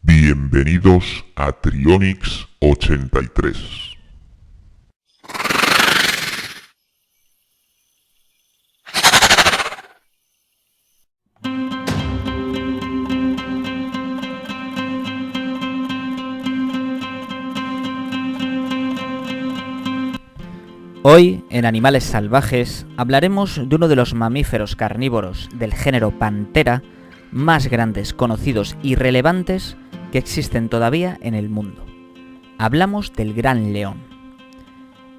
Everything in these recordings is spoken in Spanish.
Bienvenidos a Trionyx 83. Hoy, en Animales Salvajes, hablaremos de uno de los mamíferos carnívoros del género Panthera más grandes, conocidos y relevantes que existen todavía en el mundo. Hablamos del gran león.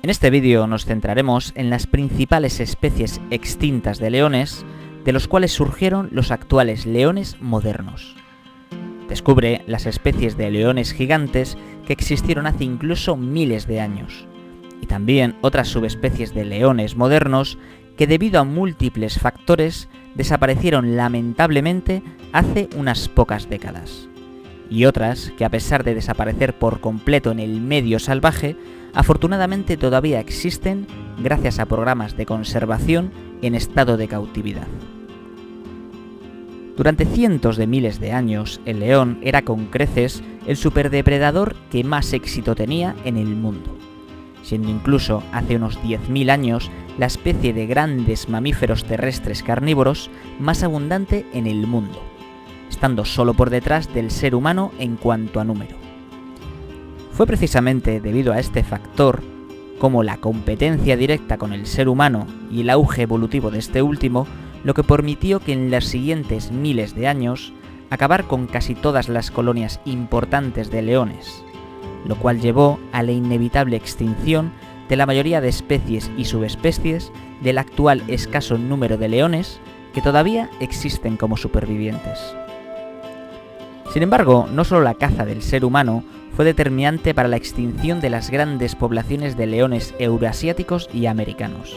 En este vídeo nos centraremos en las principales especies extintas de leones, de los cuales surgieron los actuales leones modernos. Descubre las especies de leones gigantes que existieron hace incluso miles de años, y también otras subespecies de leones modernos que debido a múltiples factores desaparecieron lamentablemente hace unas pocas décadas, y otras que a pesar de desaparecer por completo en el medio salvaje, afortunadamente todavía existen gracias a programas de conservación en estado de cautividad. Durante cientos de miles de años, el león era con creces el superdepredador que más éxito tenía en el mundo, siendo incluso hace unos 10.000 años la especie de grandes mamíferos terrestres carnívoros más abundante en el mundo, estando solo por detrás del ser humano en cuanto a número. Fue precisamente debido a este factor, como la competencia directa con el ser humano y el auge evolutivo de este último, lo que permitió que en los siguientes miles de años acabar con casi todas las colonias importantes de leones, lo cual llevó a la inevitable extinción de la mayoría de especies y subespecies del actual escaso número de leones que todavía existen como supervivientes. Sin embargo, no solo la caza del ser humano fue determinante para la extinción de las grandes poblaciones de leones euroasiáticos y americanos,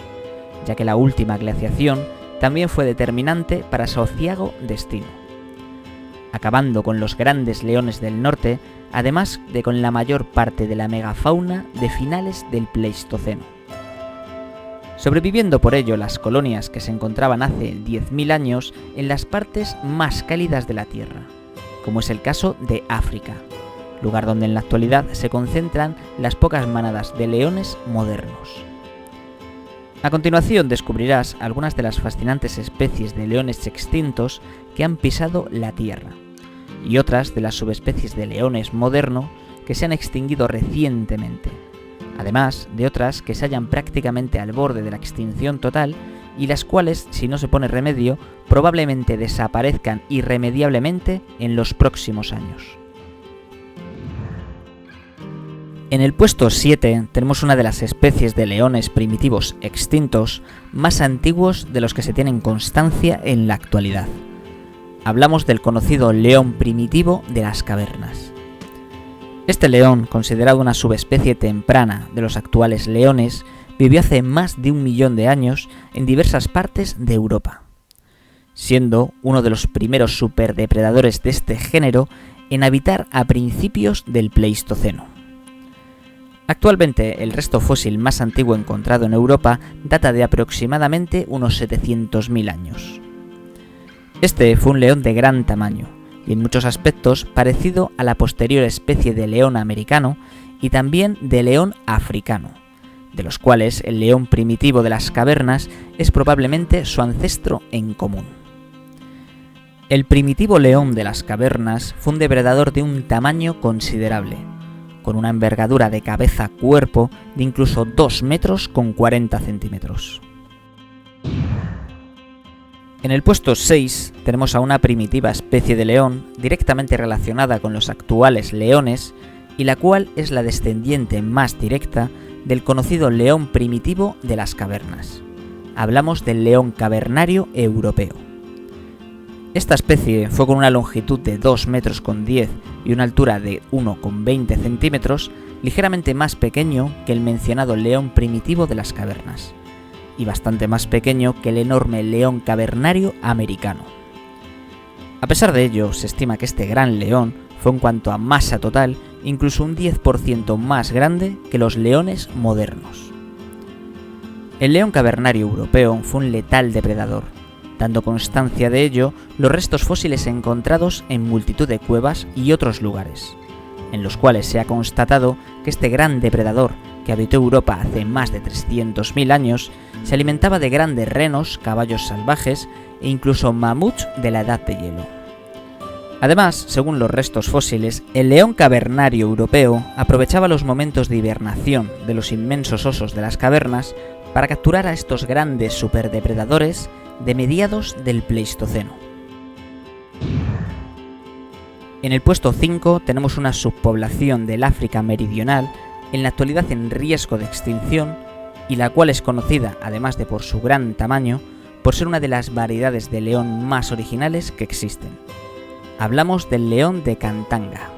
ya que la última glaciación también fue determinante para su aciago destino, acabando con los grandes leones del norte, además de con la mayor parte de la megafauna de finales del Pleistoceno, sobreviviendo por ello las colonias que se encontraban hace 10.000 años en las partes más cálidas de la Tierra, como es el caso de África, lugar donde en la actualidad se concentran las pocas manadas de leones modernos. A continuación descubrirás algunas de las fascinantes especies de leones extintos que han pisado la Tierra, y otras de las subespecies de leones moderno que se han extinguido recientemente, además de otras que se hallan prácticamente al borde de la extinción total y las cuales, si no se pone remedio, probablemente desaparezcan irremediablemente en los próximos años. En el puesto 7 tenemos una de las especies de leones primitivos extintos más antiguos de los que se tienen constancia en la actualidad. Hablamos del conocido león primitivo de las cavernas. Este león, considerado una subespecie temprana de los actuales leones, vivió hace más de 1 millón de años en diversas partes de Europa, siendo uno de los primeros superdepredadores de este género en habitar a principios del Pleistoceno. Actualmente, el resto fósil más antiguo encontrado en Europa data de aproximadamente unos 700.000 años. Este fue un león de gran tamaño y en muchos aspectos parecido a la posterior especie de león americano y también de león africano, de los cuales el león primitivo de las cavernas es probablemente su ancestro en común. El primitivo león de las cavernas fue un depredador de un tamaño considerable, con una envergadura de cabeza-cuerpo de incluso 2 metros con 40 centímetros. En el puesto 6 tenemos a una primitiva especie de león directamente relacionada con los actuales leones y la cual es la descendiente más directa del conocido león primitivo de las cavernas. Hablamos del león cavernario europeo. Esta especie fue con una longitud de 2 metros con 10 y una altura de 1,20 centímetros, ligeramente más pequeño que el mencionado león primitivo de las cavernas, y bastante más pequeño que el enorme león cavernario americano. A pesar de ello, se estima que este gran león fue en cuanto a masa total incluso un 10% más grande que los leones modernos. El león cavernario europeo fue un letal depredador, dando constancia de ello los restos fósiles encontrados en multitud de cuevas y otros lugares, en los cuales se ha constatado que este gran depredador, que habitó Europa hace más de 300.000 años, se alimentaba de grandes renos, caballos salvajes e incluso mamuts de la edad de hielo. Además, según los restos fósiles, el león cavernario europeo aprovechaba los momentos de hibernación de los inmensos osos de las cavernas para capturar a estos grandes superdepredadores de mediados del Pleistoceno. En el puesto 5 tenemos una subpoblación del África meridional, en la actualidad en riesgo de extinción, y la cual es conocida, además de por su gran tamaño, por ser una de las variedades de león más originales que existen. Hablamos del león de Kantanga.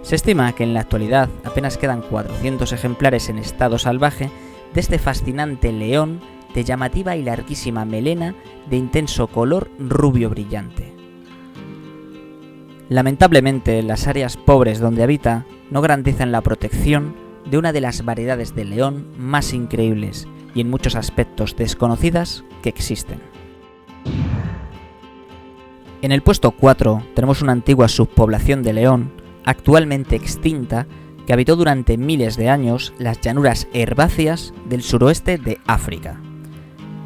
Se estima que en la actualidad apenas quedan 400 ejemplares en estado salvaje de este fascinante león de llamativa y larguísima melena de intenso color rubio brillante. Lamentablemente, las áreas pobres donde habita no garantizan la protección de una de las variedades de león más increíbles y en muchos aspectos desconocidas que existen. En el puesto 4 tenemos una antigua subpoblación de león, actualmente extinta, que habitó durante miles de años las llanuras herbáceas del suroeste de África.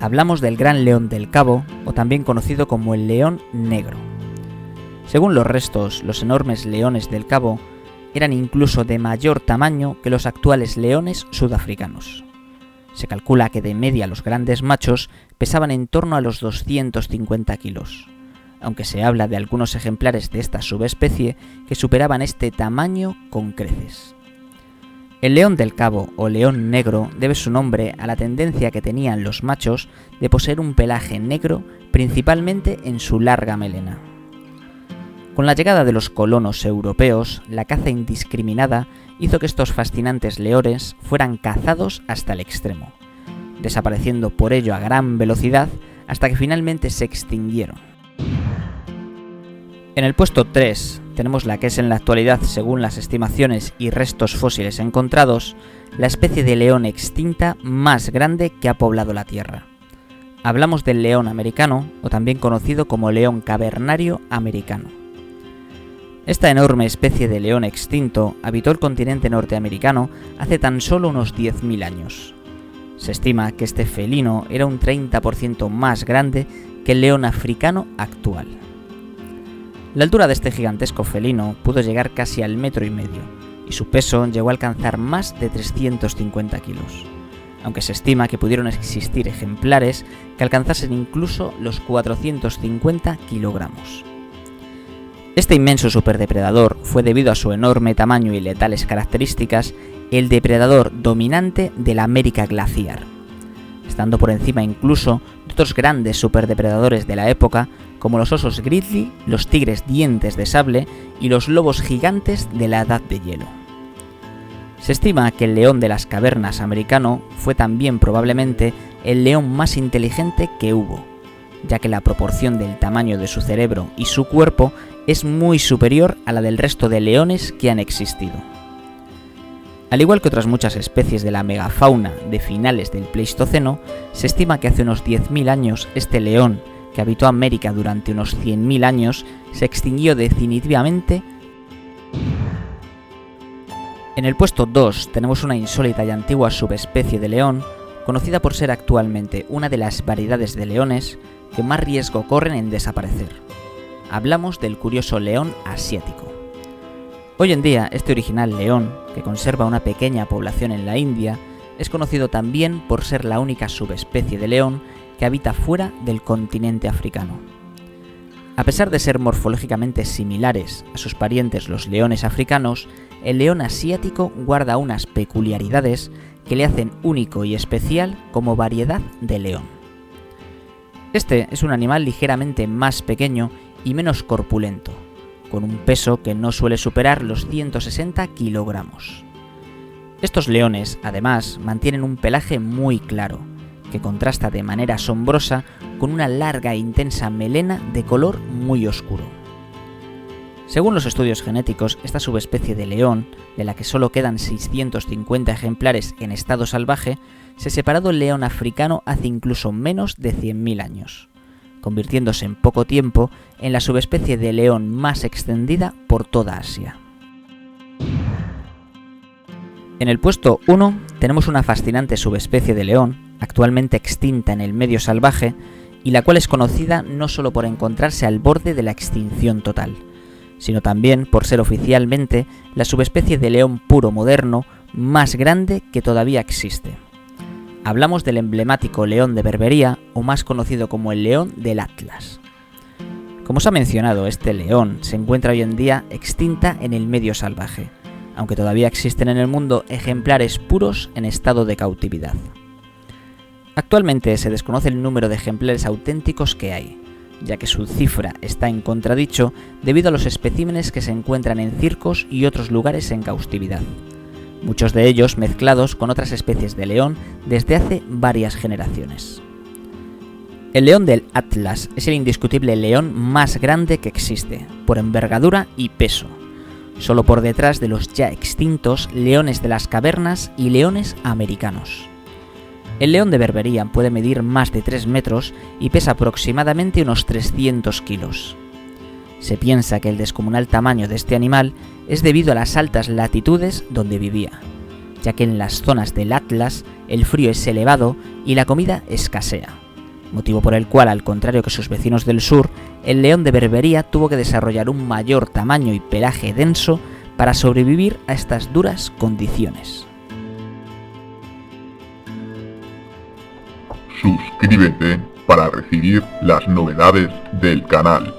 Hablamos del gran león del Cabo, o también conocido como el león negro. Según los restos, los enormes leones del Cabo eran incluso de mayor tamaño que los actuales leones sudafricanos. Se calcula que de media los grandes machos pesaban en torno a los 250 kilos, aunque se habla de algunos ejemplares de esta subespecie que superaban este tamaño con creces. El león del Cabo o león negro debe su nombre a la tendencia que tenían los machos de poseer un pelaje negro, principalmente en su larga melena. Con la llegada de los colonos europeos, la caza indiscriminada hizo que estos fascinantes leones fueran cazados hasta el extremo, desapareciendo por ello a gran velocidad hasta que finalmente se extinguieron. En el puesto 3 tenemos la que es en la actualidad, según las estimaciones y restos fósiles encontrados, la especie de león extinta más grande que ha poblado la Tierra. Hablamos del león americano, o también conocido como león cavernario americano. Esta enorme especie de león extinto habitó el continente norteamericano hace tan solo unos 10.000 años. Se estima que este felino era un 30% más grande que el león africano actual. La altura de este gigantesco felino pudo llegar casi al 1,5 metros, y su peso llegó a alcanzar más de 350 kilos, aunque se estima que pudieron existir ejemplares que alcanzasen incluso los 450 kilogramos. Este inmenso superdepredador fue, debido a su enorme tamaño y letales características, el depredador dominante de la América glaciar, estando por encima incluso de otros grandes superdepredadores de la época, como los osos grizzly, los tigres dientes de sable y los lobos gigantes de la edad de hielo. Se estima que el león de las cavernas americano fue también probablemente el león más inteligente que hubo, ya que la proporción del tamaño de su cerebro y su cuerpo es muy superior a la del resto de leones que han existido. Al igual que otras muchas especies de la megafauna de finales del Pleistoceno, se estima que hace unos 10.000 años este león, que habitó América durante unos 100.000 años, se extinguió definitivamente. En el puesto 2 tenemos una insólita y antigua subespecie de león, conocida por ser actualmente una de las variedades de leones que más riesgo corren en desaparecer. Hablamos del curioso león asiático. Hoy en día, este original león, que conserva una pequeña población en la India, es conocido también por ser la única subespecie de león que habita fuera del continente africano. A pesar de ser morfológicamente similares a sus parientes los leones africanos, el león asiático guarda unas peculiaridades que le hacen único y especial como variedad de león. Este es un animal ligeramente más pequeño y menos corpulento, con un peso que no suele superar los 160 kilogramos. Estos leones, además, mantienen un pelaje muy claro, que contrasta de manera asombrosa con una larga e intensa melena de color muy oscuro. Según los estudios genéticos, esta subespecie de león, de la que solo quedan 650 ejemplares en estado salvaje, se separó del león africano hace incluso menos de 100.000 años, convirtiéndose en poco tiempo en la subespecie de león más extendida por toda Asia. En el puesto 1 tenemos una fascinante subespecie de león, actualmente extinta en el medio salvaje, y la cual es conocida no solo por encontrarse al borde de la extinción total, sino también por ser oficialmente la subespecie de león puro moderno más grande que todavía existe. Hablamos del emblemático león de Berbería, o más conocido como el león del Atlas. Como se ha mencionado, este león se encuentra hoy en día extinta en el medio salvaje, aunque todavía existen en el mundo ejemplares puros en estado de cautividad. Actualmente se desconoce el número de ejemplares auténticos que hay, ya que su cifra está en contradicho debido a los especímenes que se encuentran en circos y otros lugares en cautividad, muchos de ellos mezclados con otras especies de león desde hace varias generaciones. El león del Atlas es el indiscutible león más grande que existe, por envergadura y peso, solo por detrás de los ya extintos leones de las cavernas y leones americanos. El león de Berbería puede medir más de 3 metros y pesa aproximadamente unos 300 kilos. Se piensa que el descomunal tamaño de este animal es debido a las altas latitudes donde vivía, ya que en las zonas del Atlas el frío es elevado y la comida escasea, motivo por el cual, al contrario que sus vecinos del sur, el león de Berbería tuvo que desarrollar un mayor tamaño y pelaje denso para sobrevivir a estas duras condiciones. Suscríbete para recibir las novedades del canal.